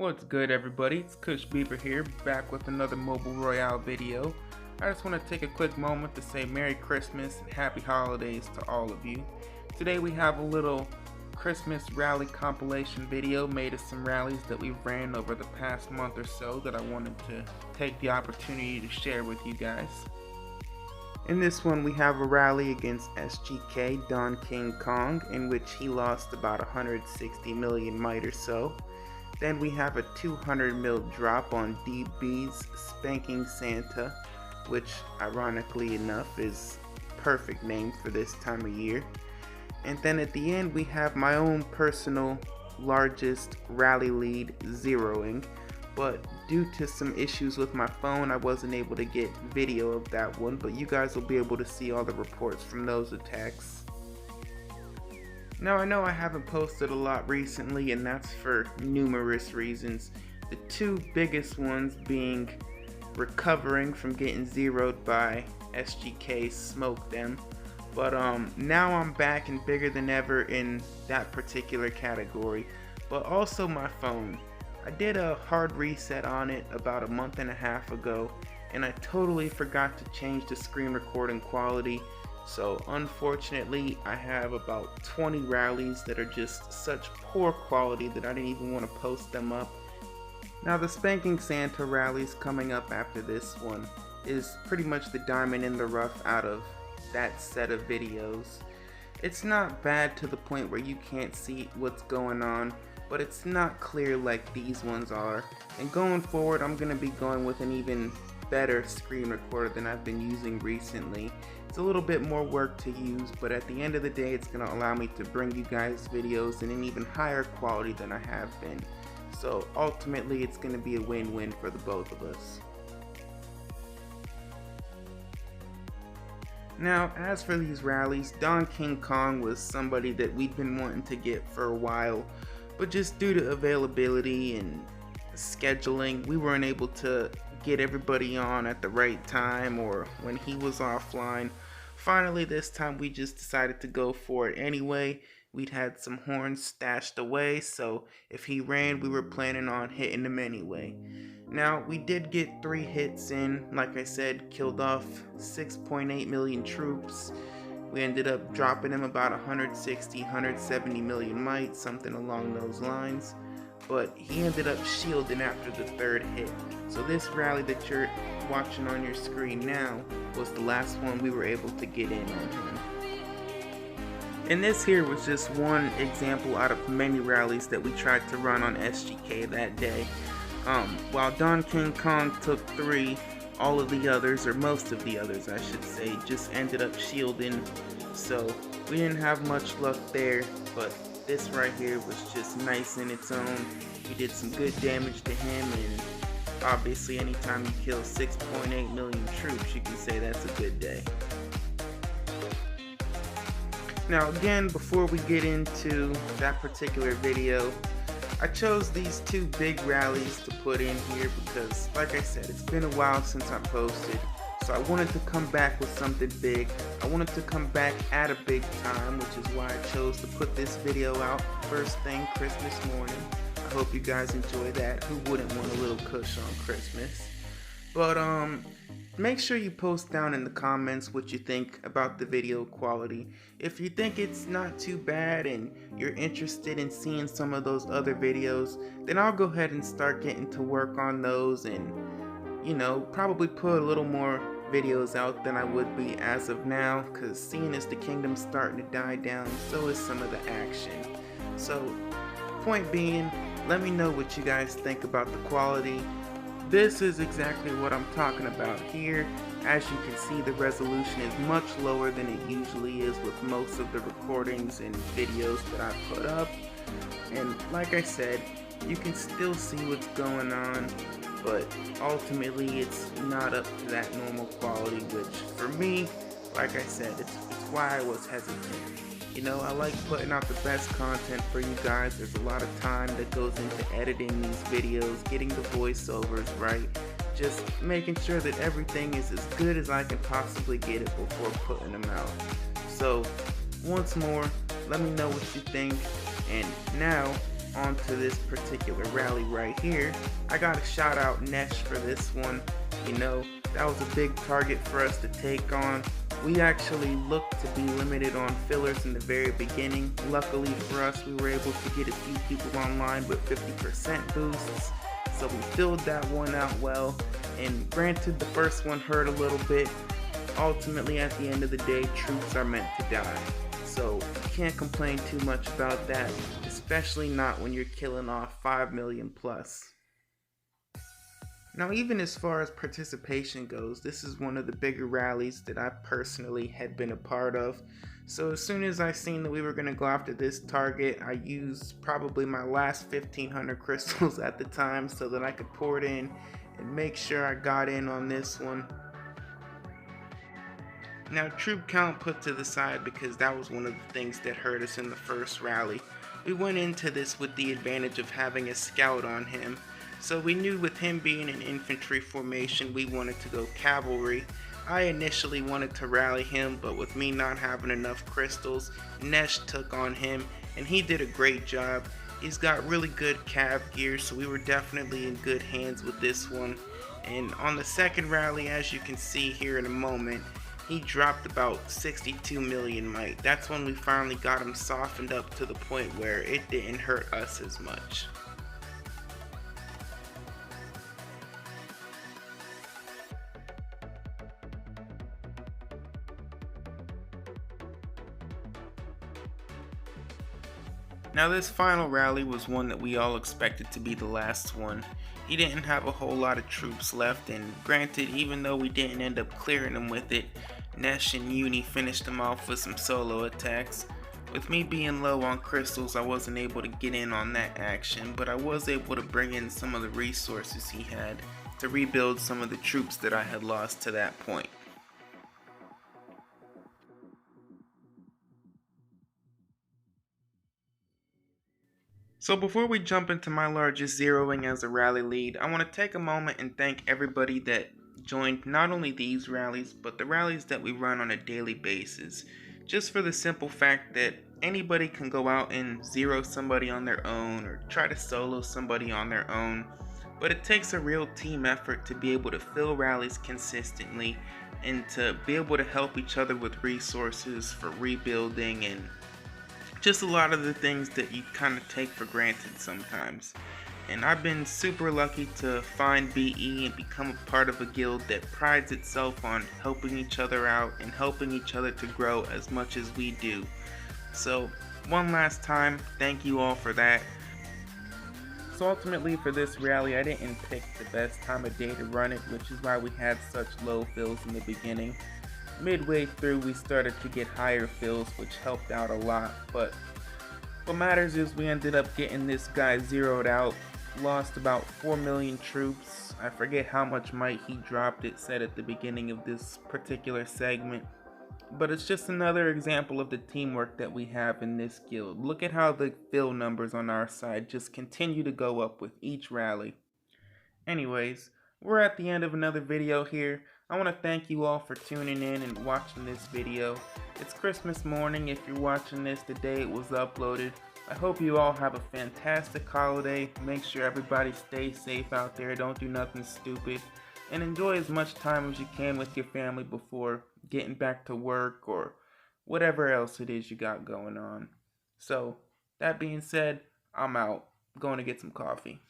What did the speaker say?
What's good, everybody? It's Kush'z Beaver here, back with another mobile Royale video. I just want to take a quick moment to say Merry Christmas and Happy Holidays to all of you. Today we have a little Christmas rally compilation video made of some rallies that we've ran over the past month or so that I wanted to take the opportunity to share with you guys. In this one we have a rally against SGK Don King Kong, in which he lost about 160 million might or so. Then we have a 200 mil drop on DB's Spanking Santa, which ironically enough is perfect name for this time of year. And then at the end we have my own personal largest rally lead zeroing, but due to some issues with my phone I wasn't able to get video of that one, but you guys will be able to see all the reports from those attacks. Now I know I haven't posted a lot recently, and that's for numerous reasons. The two biggest ones being recovering from getting zeroed by SGK Smoke Them. But now I'm back and bigger than ever in that particular category. But also my phone. I did a hard reset on it about a month and a half ago, and I totally forgot to change the screen recording quality. So unfortunately I have about 20 rallies that are just such poor quality that I didn't even want to post them up. Now the Spanking Santa rallies coming up after this one is pretty much the diamond in the rough out of that set of videos. It's not bad to the point where you can't see what's going on, but it's not clear like these ones are. And going forward I'm going to be going with an even better screen recorder than I've been using recently. It's a little bit more work to use, but at the end of the day it's going to allow me to bring you guys videos in an even higher quality than I have been. So ultimately it's going to be a win-win for the both of us. Now, as for these rallies, Don King Kong was somebody that we'd been wanting to get for a while, but just due to availability and scheduling, we weren't able to get everybody on at the right time or when he was offline. Finally, this time we just decided to go for it anyway. We'd had some horns stashed away, so if he ran, we were planning on hitting him anyway. Now, we did get 3 hits in. Like I said, killed off 6.8 million troops. We ended up dropping him about 160, 170 million might, something along those lines. But he ended up shielding after the 3rd hit. So this rally that you're watching on your screen now was the last one we were able to get in on him. And this here was just one example out of many rallies that we tried to run on SGK that day. While Don King Kong took 3, all of the others, or most of the others I should say, just ended up shielding. So we didn't have much luck there, but this right here was just nice in its own. We did some good damage to him, and obviously anytime you kill 6.8 million troops, you can say that's a good day. Now again, before we get into that particular video, I chose these 2 big rallies to put in here because, like I said, it's been a while since I posted. So I wanted to come back with something big. I wanted to come back at a big time, which is why I chose to put this video out first thing Christmas morning. I hope you guys enjoy that. Who wouldn't want a little Kush on Christmas? But make sure you post down in the comments what you think about the video quality. If you think it's not too bad and you're interested in seeing some of those other videos, then I'll go ahead and start getting to work on those and, you know, probably put a little more videos out than I would be as of now, because seeing as the kingdom's starting to die down, so is some of the action. So point being, let me know what you guys think about the quality. This is exactly what I'm talking about here. As you can see, the resolution is much lower than it usually is with most of the recordings and videos that I put up. And like I said, you can still see what's going on, but ultimately it's not up to that normal quality, which for me, like I said, it's why I was hesitant. You know, I like putting out the best content for you guys. There's a lot of time that goes into editing these videos, getting the voiceovers right, just making sure that everything is as good as I can possibly get it before putting them out. So once more, let me know what you think, and now onto this particular rally right here, I gotta shout out Nesh for this one. You know, that was a big target for us to take on. We actually looked to be limited on fillers in the very beginning. Luckily for us, we were able to get a few people online with 50% boosts. So we filled that one out well. And granted, the first one hurt a little bit. Ultimately, at the end of the day, troops are meant to die. So you can't complain too much about that, especially not when you're killing off 5 million plus. Now, even as far as participation goes, this is one of the bigger rallies that I personally had been a part of. So as soon as I seen that we were going to go after this target, I used probably my last 1500 crystals at the time so that I could pour it in and make sure I got in on this one. Now, troop count put to the side because that was one of the things that hurt us in the first rally. We went into this with the advantage of having a scout on him. So we knew with him being in infantry formation, we wanted to go cavalry. I initially wanted to rally him, but with me not having enough crystals, Nesh took on him, and he did a great job. He's got really good cav gear, so we were definitely in good hands with this one. And on the second rally, as you can see here in a moment, he dropped about 62 million might. That's when we finally got him softened up to the point where it didn't hurt us as much. Now this final rally was one that we all expected to be the last one. He didn't have a whole lot of troops left, and granted, even though we didn't end up clearing him with it, Nesh and Uni finished him off with some solo attacks. With me being low on crystals, I wasn't able to get in on that action, but I was able to bring in some of the resources he had to rebuild some of the troops that I had lost to that point. So before we jump into my largest zeroing as a rally lead, I want to take a moment and thank everybody that joined not only these rallies, but the rallies that we run on a daily basis. Just for the simple fact that anybody can go out and zero somebody on their own or try to solo somebody on their own, but it takes a real team effort to be able to fill rallies consistently and to be able to help each other with resources for rebuilding and just a lot of the things that you kind of take for granted sometimes. And I've been super lucky to find BE and become a part of a guild that prides itself on helping each other out and helping each other to grow as much as we do. So one last time, thank you all for that. So ultimately for this rally, I didn't pick the best time of day to run it, which is why we had such low fills in the beginning. Midway through, we started to get higher fills, which helped out a lot, but what matters is we ended up getting this guy zeroed out, lost about 4 million troops. I forget how much might he dropped, it said at the beginning of this particular segment, but it's just another example of the teamwork that we have in this guild. Look at how the fill numbers on our side just continue to go up with each rally. Anyways, we're at the end of another video here. I want to thank you all for tuning in and watching this video. It's Christmas morning if you're watching this the day it was uploaded. I hope you all have a fantastic holiday. Make sure everybody stays safe out there, don't do nothing stupid, and enjoy as much time as you can with your family before getting back to work or whatever else it is you got going on. So, that being said, I'm out. Going to get some coffee.